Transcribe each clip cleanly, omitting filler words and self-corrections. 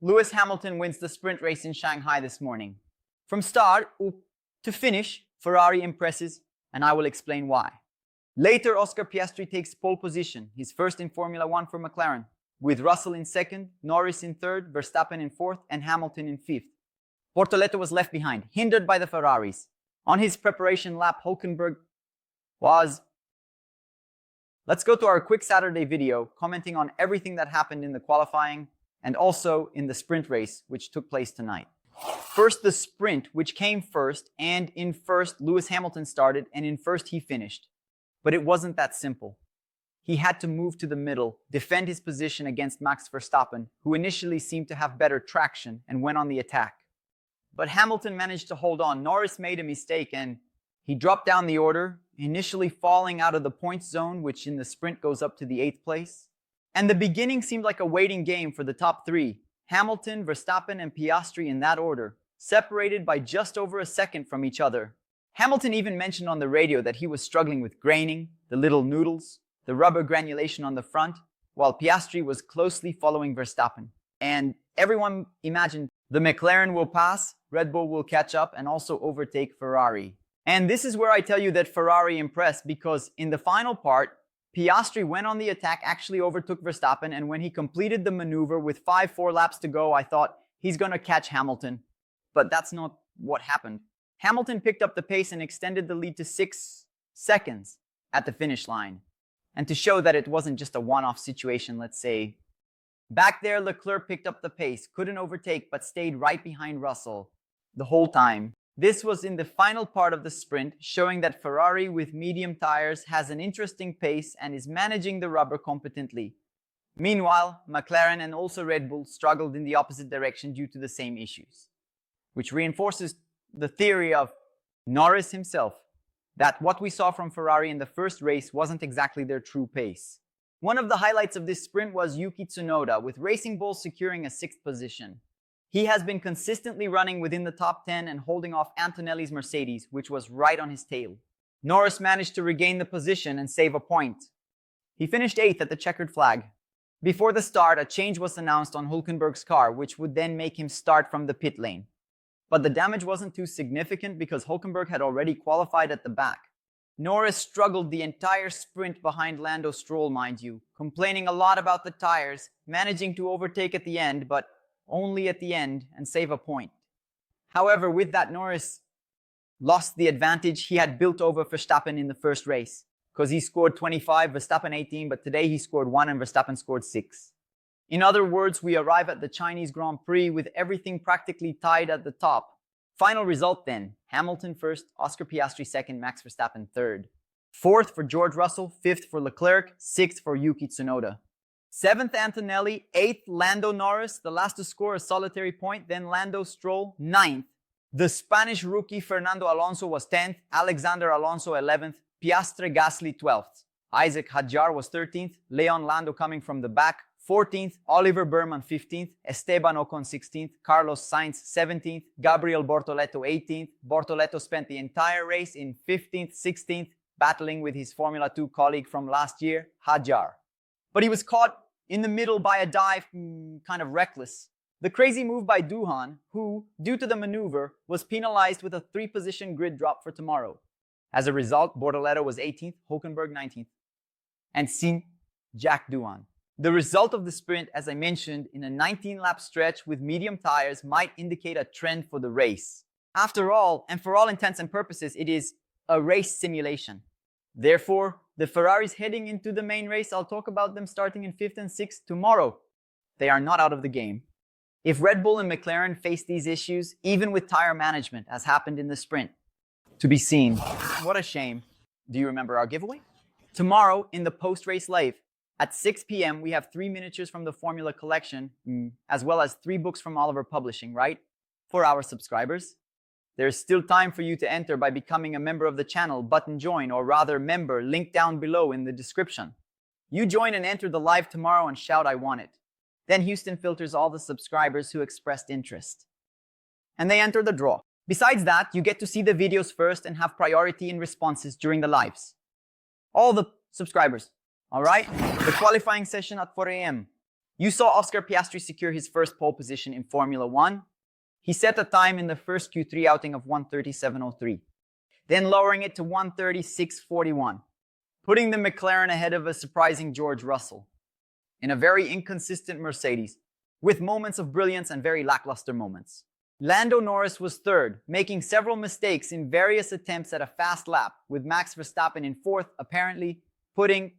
Lewis Hamilton wins the sprint race in Shanghai this morning. From start to finish, Ferrari impresses, and I will explain why. Later, Oscar Piastri takes pole position, his first in Formula 1 for McLaren, with Russell in second, Norris in third, Verstappen in fourth, and Hamilton in fifth. Bortoleto was left behind, hindered by the Ferraris. On his preparation lap, 𝘾𝙤𝙥𝙮𝙧𝙞𝙤𝙀 was... Let's go to our quick Saturday video commenting on everything that happened in the qualifying and also in the sprint race, which took place tonight. First, the sprint, which came first, and in first, Lewis Hamilton started, and in first he finished. But it wasn't that simple. He had to move to the middle, defend his position against Max Verstappen, who initially seemed to have better traction and went on the attack. But Hamilton managed to hold on. Norris made a mistake and he dropped down the order, initially falling out of the points zone, which in the sprint goes up to the 8th place. And the beginning seemed like a waiting game for the top three. Hamilton, Verstappen, and Piastri in that order, separated by just over a second from each other. Hamilton even mentioned on the radio that he was struggling with graining, the little noodles, the rubber granulation on the front, while Piastri was closely following Verstappen. And everyone imagined the McLaren will pass, Red Bull will catch up, and also overtake Ferrari. And this is where I tell you that Ferrari impressed, because in the final part, Piastri went on the attack, actually overtook Verstappen, and when he completed the maneuver with 5-4 laps to go, I thought he's going to catch Hamilton. But that's not what happened. Hamilton picked up the pace and extended the lead to 6 seconds at the finish line. And to show that it wasn't just a one-off situation, let's say. Back there, Leclerc picked up the pace, couldn't overtake, but stayed right behind Russell the whole time. This was in the final part of the sprint, showing that Ferrari with medium tires has an interesting pace and is managing the rubber competently. Meanwhile, McLaren and also Red Bull struggled in the opposite direction due to the same issues, which reinforces the theory of Norris himself, that what we saw from Ferrari in the first race wasn't exactly their true pace. One of the highlights of this sprint was Yuki Tsunoda, with Racing Bull securing a 6th position. He has been consistently running within the top 10 and holding off Antonelli's Mercedes, which was right on his tail. Norris managed to regain the position and save a point. He finished 8th at the checkered flag. Before the start, a change was announced on 𝘾𝙤𝙥𝙮𝙧𝙞𝙤 car, which would then make him start from the pit lane. But the damage wasn't too significant because 𝘾𝙤𝙥𝙮 had already qualified at the back. Norris struggled the entire sprint behind Lando Stroll, mind you, complaining a lot about the tires, managing to overtake at the end, but only at the end, and save a point. However, with that, Norris lost the advantage he had built over Verstappen in the first race, because he scored 25, Verstappen 18, but today he scored 1 and Verstappen scored 6. In other words, we arrive at the Chinese Grand Prix with everything practically tied at the top. Final result then, Hamilton first, Oscar Piastri second, Max Verstappen third. 4th for George Russell, 5th for Leclerc, 6th for Yuki Tsunoda. 7th Antonelli, 8th Lando Norris, the last to score a solitary point, then Lando Stroll, 9th. The Spanish rookie Fernando Alonso was 10th, Alexander Alonso 11th, Piastri Gasly 12th. Isaac Hadjar was 13th, Leon Lando coming from the back, 14th, Oliver Burman 15th, Esteban Ocon 16th, Carlos Sainz 17th, Gabriel Bortoleto 18th. Bortoleto spent the entire race in 15th, 16th, battling with his Formula 2 colleague from last year, Hadjar. But he was caught in the middle by a dive, kind of reckless. The crazy move by Duhan, who, due to the maneuver, was penalized with a 3-position grid drop for tomorrow. As a result, Bortoleto was 18th, 𝘾𝙤𝙥𝙮𝙳 19th, and Sin Jack Duhan. The result of the sprint, as I mentioned, in a 19-lap stretch with medium tires might indicate a trend for the race. After all, and for all intents and purposes, it is a race simulation. Therefore, the Ferraris heading into the main race, I'll talk about them starting in 5th and 6th tomorrow. They are not out of the game. If Red Bull and McLaren face these issues, even with tire management, as happened in the sprint, to be seen. What a shame. Do you remember our giveaway? Tomorrow, in the post-race live, at 6 p.m., we have 3 miniatures from the Formula collection, as well as 3 books from Oliver Publishing, right? For our subscribers. There's still time for you to enter by becoming a member of the channel, button join, or rather member, link down below in the description. You join and enter the live tomorrow and shout, "I want it." Then Houston filters all the subscribers who expressed interest. And they enter the draw. Besides that, you get to see the videos first and have priority in responses during the lives. All the subscribers, all right? The qualifying session at 4 a.m. You saw Oscar Piastri secure his first pole position in Formula 1. He set a time in the first Q3 outing of 1:37.03, then lowering it to 1:36.41, putting the McLaren ahead of a surprising George Russell in a very inconsistent Mercedes, with moments of brilliance and very lackluster moments. Lando Norris was third, making several mistakes in various attempts at a fast lap, with Max Verstappen in fourth, apparently putting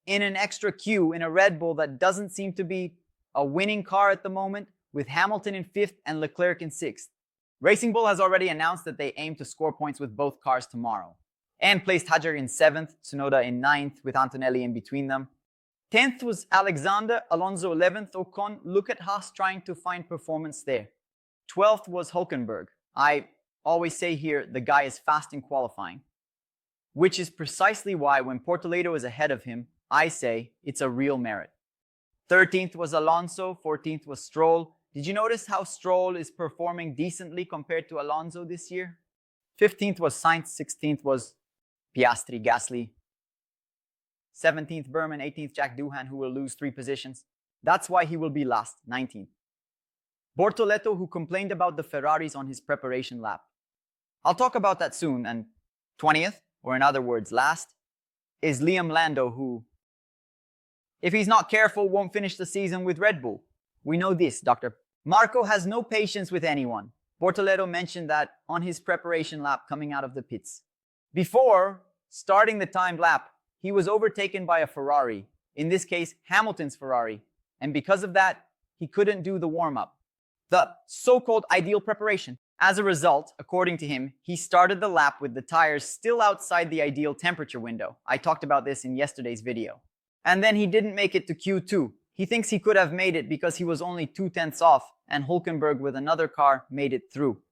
in an extra Q in a Red Bull that doesn't seem to be a winning car at the moment, with Hamilton in fifth and Leclerc in sixth. Racing Bull has already announced that they aim to score points with both cars tomorrow, and placed 𝘾𝙤𝙢 in seventh, Tsunoda in ninth, with Antonelli in between them. 10th was Alexander, Alonso 11th, Ocon. Look at Haas trying to find performance there. 12th was Hülkenberg. I always say here, the guy is fast in qualifying, which is precisely why when Portoledo is ahead of him, I say it's a real merit. 13th was Alonso, 14th was Stroll. Did you notice how Stroll is performing decently compared to Alonso this year? 15th was Sainz, 16th was Piastri, Gasly. 17th Berman, 18th Jack Doohan, who will lose 3 positions. That's why he will be last, 19th. Bortoleto, who complained about the Ferraris on his preparation lap. I'll talk about that soon. And 20th, or in other words, last, is Liam Lando, who, if he's not careful, won't finish the season with Red Bull. We know this, Dr. Marco has no patience with anyone. Bortoleto mentioned that on his preparation lap coming out of the pits. Before starting the timed lap, he was overtaken by a Ferrari, in this case, Hamilton's Ferrari, and because of that, he couldn't do the warm-up, the so-called ideal preparation. As a result, according to him, he started the lap with the tires still outside the ideal temperature window. I talked about this in yesterday's video. And then he didn't make it to Q2. He thinks he could have made it because he was only 2/10 off, and Hülkenberg with another car made it through.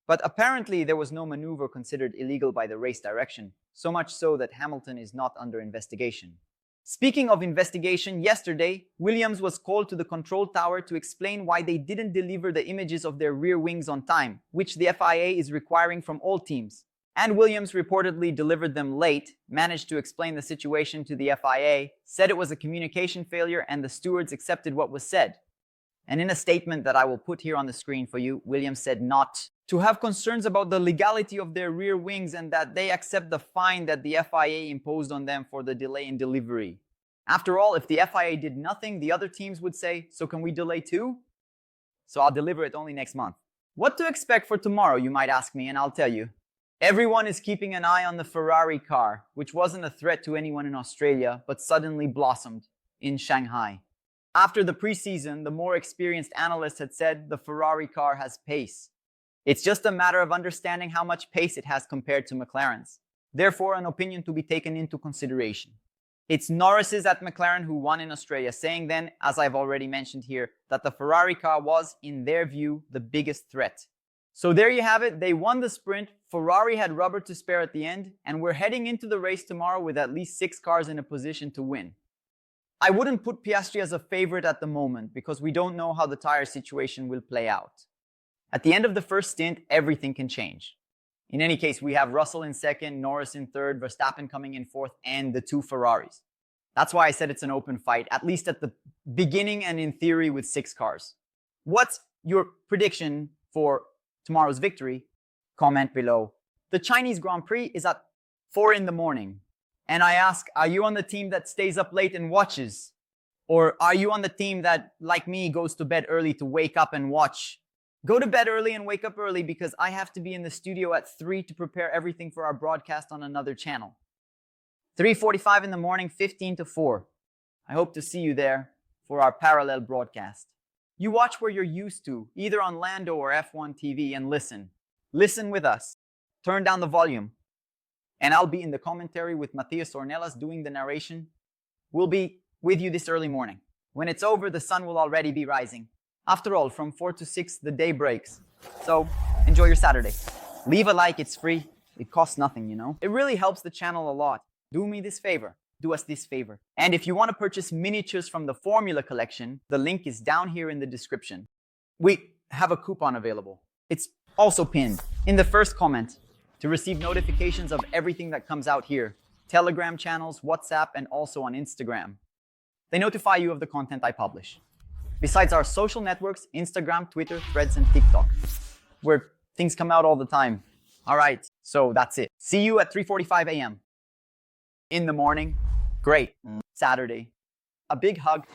But apparently there was no maneuver considered illegal by the race direction, so much so that Hamilton is not under investigation. Speaking of investigation, yesterday, Williams was called to the control tower to explain why they didn't deliver the images of their rear wings on time, which the FIA is requiring from all teams. And Williams reportedly delivered them late, managed to explain the situation to the FIA, said it was a communication failure, and the stewards accepted what was said. And in a statement that I will put here on the screen for you, Williams said not to have concerns about the legality of their rear wings and that they accept the fine that the FIA imposed on them for the delay in delivery. After all, if the FIA did nothing, the other teams would say, so can we delay too? So I'll deliver it only next month. What to expect for tomorrow, you might ask me, and I'll tell you. Everyone is keeping an eye on the Ferrari car, which wasn't a threat to anyone in Australia, but suddenly blossomed in Shanghai. After the preseason, the more experienced analysts had said the Ferrari car has pace. It's just a matter of understanding how much pace it has compared to McLaren's. Therefore, an opinion to be taken into consideration. It's Norris's at McLaren who won in Australia, saying then, as I've already mentioned here, that the Ferrari car was, in their view, the biggest threat. So there you have it, they won the sprint, Ferrari had rubber to spare at the end, and we're heading into the race tomorrow with at least 6 cars in a position to win. I wouldn't put Piastri as a favorite at the moment, because we don't know how the tire situation will play out. At the end of the first stint, everything can change. In any case, we have Russell in second, Norris in third, Verstappen coming in fourth, and the 2 Ferraris. That's why I said it's an open fight, at least at the beginning and in theory with 6 cars. What's your prediction for tomorrow's victory? Comment below. The Chinese Grand Prix is at 4 in the morning. And I ask, are you on the team that stays up late and watches? Or are you on the team that, like me, goes to bed early to wake up and watch? Go to bed early and wake up early because I have to be in the studio at 3 to prepare everything for our broadcast on another channel. 3:45 in the morning, 15 to 4. I hope to see you there for our parallel broadcast. You watch where you're used to, either on Lando or F1 TV, and listen. Listen with us. Turn down the volume. And I'll be in the commentary with Matthias Ornelas doing the narration. We'll be with you this early morning. When it's over, the sun will already be rising. After all, from 4 to 6, the day breaks. So, enjoy your Saturday. Leave a like, it's free. It costs nothing, you know. It really helps the channel a lot. Do me this favor. Do us this favor. And if you want to purchase miniatures from the Formula collection, the link is down here in the description. We have a coupon available. It's also pinned in the first comment to receive notifications of everything that comes out here. Telegram channels, WhatsApp, and also on Instagram. They notify you of the content I publish. Besides our social networks, Instagram, Twitter, Threads, and TikTok, where things come out all the time. All right, so that's it. See you at 3:45 a.m. in the morning. Great. Saturday. A big hug.